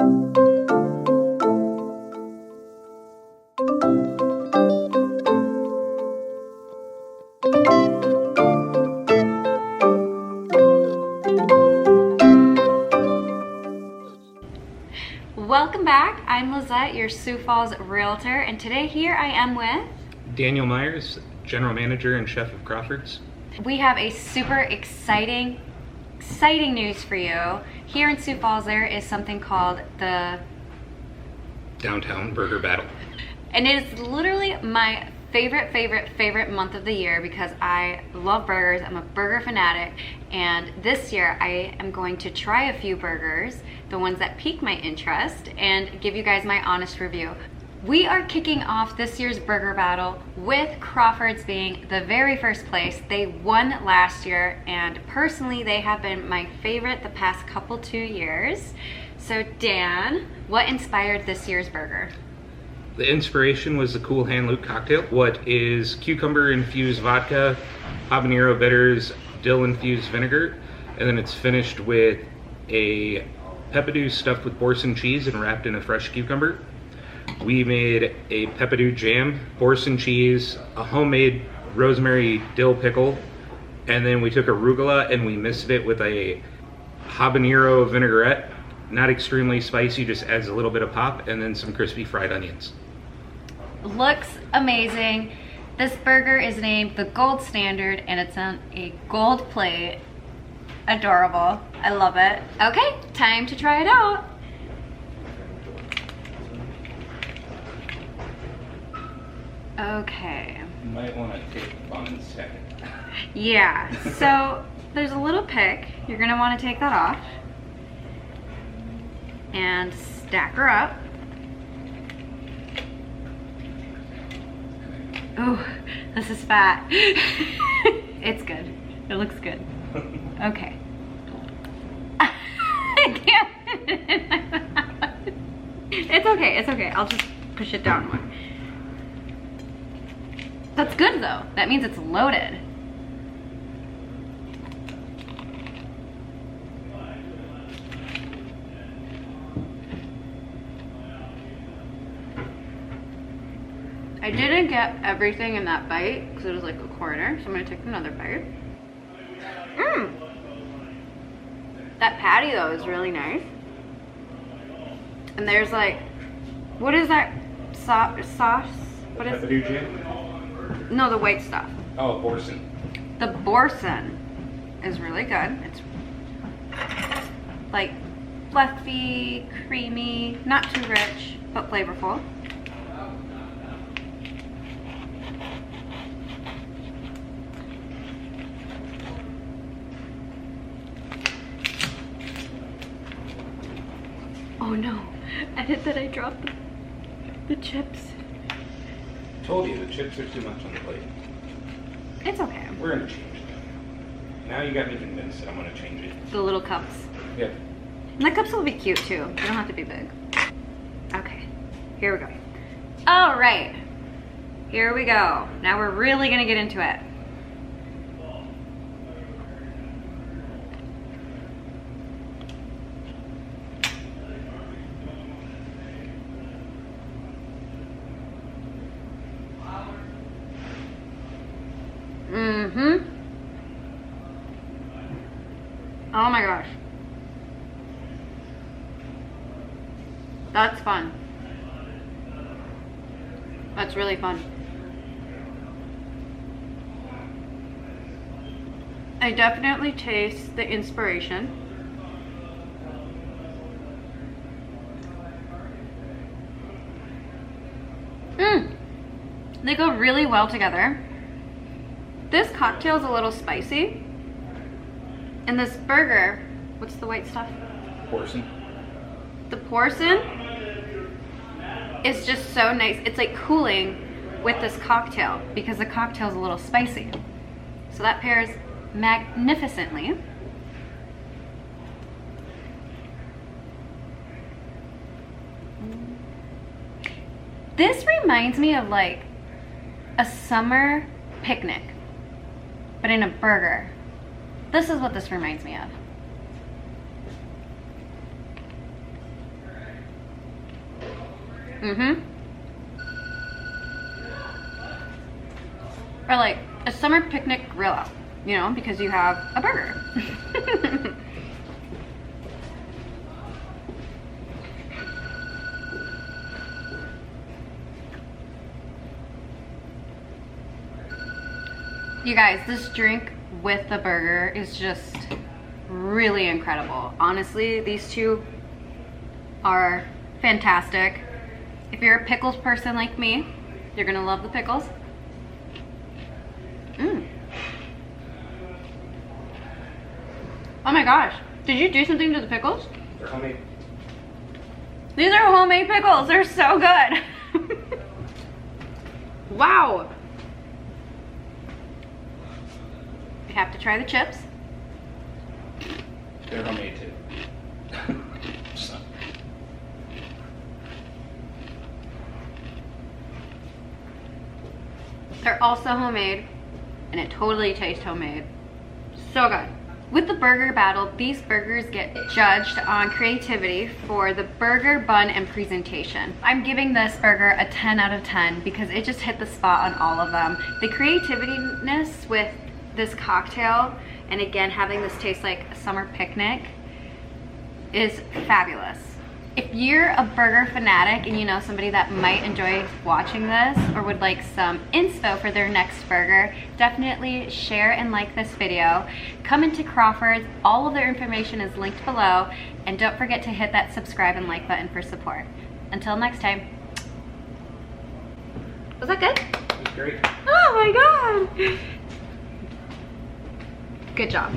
Welcome back. I'm Lizette, your Sioux Falls realtor, and today here I am with Daniel Myers, General Manager and Chef of Crawford's. We have a super exciting news for you. Here in Sioux Falls there is something called the Downtown Burger Battle. And it is literally my favorite month of the year because I love burgers. I'm a burger fanatic, and this year I am going to try a few burgers, the ones that pique my interest, and give you guys my honest review. We are kicking off this year's burger battle with Crawford's being the very first place. They won last year, and personally they have been my favorite the past couple 2 years. So Dan, what inspired this year's burger? The inspiration was the Cool Hand Luke cocktail. What is cucumber-infused vodka, habanero bitters, dill-infused vinegar, and then it's finished with a peppadew stuffed with boursin cheese and wrapped in a fresh cucumber. We made a peppadew jam, boursin cheese, a homemade rosemary dill pickle, and then we took arugula and we mixed it with a habanero vinaigrette. Not extremely spicy, just adds a little bit of pop, and then some crispy fried onions. Looks amazing. This burger is named the Gold Standard, and it's on a gold plate. Adorable. I love it. Okay, time to try it out. Okay. You might want to take one second. Yeah, so there's a little pick. You're gonna want to take that off and stack her up. Oh, this is fat. It's good. It looks good. Okay. I can't. It's okay, it's okay. I'll just push it down more. That's good though. That means it's loaded. I didn't get everything in that bite because it was like a quarter, so I'm gonna take another bite. That patty though is really nice. And there's like, what is that sauce? What is Peppadew jam? No, the white stuff. Oh, boursin. The boursin is really good. It's like fluffy, creamy, not too rich, but flavorful. Oh no, I did that. I dropped the chips. Told you, the chips are too much on the plate. It's okay. We're gonna change it. Now you got me convinced that I'm gonna change it. The little cups. Yeah. And the cups will be cute too. They don't have to be big. Okay, here we go. All right, here we go. Now we're really gonna get into it. Oh my gosh. That's fun. That's really fun. I definitely taste the inspiration. They go really well together. This cocktail is a little spicy. And this burger, what's the white stuff? Boursin. The boursin is just so nice. It's like cooling with this cocktail because the cocktail is a little spicy. So that pairs magnificently. This reminds me of like a summer picnic, but in a burger. This is what this reminds me of. Mm-hmm. Or like a summer picnic grill out, you know, because you have a burger. You guys, this drink with the burger is just really incredible. Honestly, these two are fantastic. If you're a pickles person like me, you're gonna love the pickles. Oh my gosh, did you do something to the pickles? They're homemade. These are homemade pickles, they're so good. Wow. You have to try the chips. They're homemade too. So. They're also homemade, and it totally tastes homemade. So good. With the burger battle, these burgers get judged on creativity for the burger, bun, and presentation. I'm giving this burger a 10 out of 10 because it just hit the spot on all of them. The creativeness with this cocktail, and again, having this taste like a summer picnic, is fabulous. If you're a burger fanatic and you know somebody that might enjoy watching this or would like some inspo for their next burger, definitely share and like this video. Come into Crawford, all of their information is linked below, and don't forget to hit that subscribe and like button for support. Until next time. Was that good? It was great. Oh my god! Good job.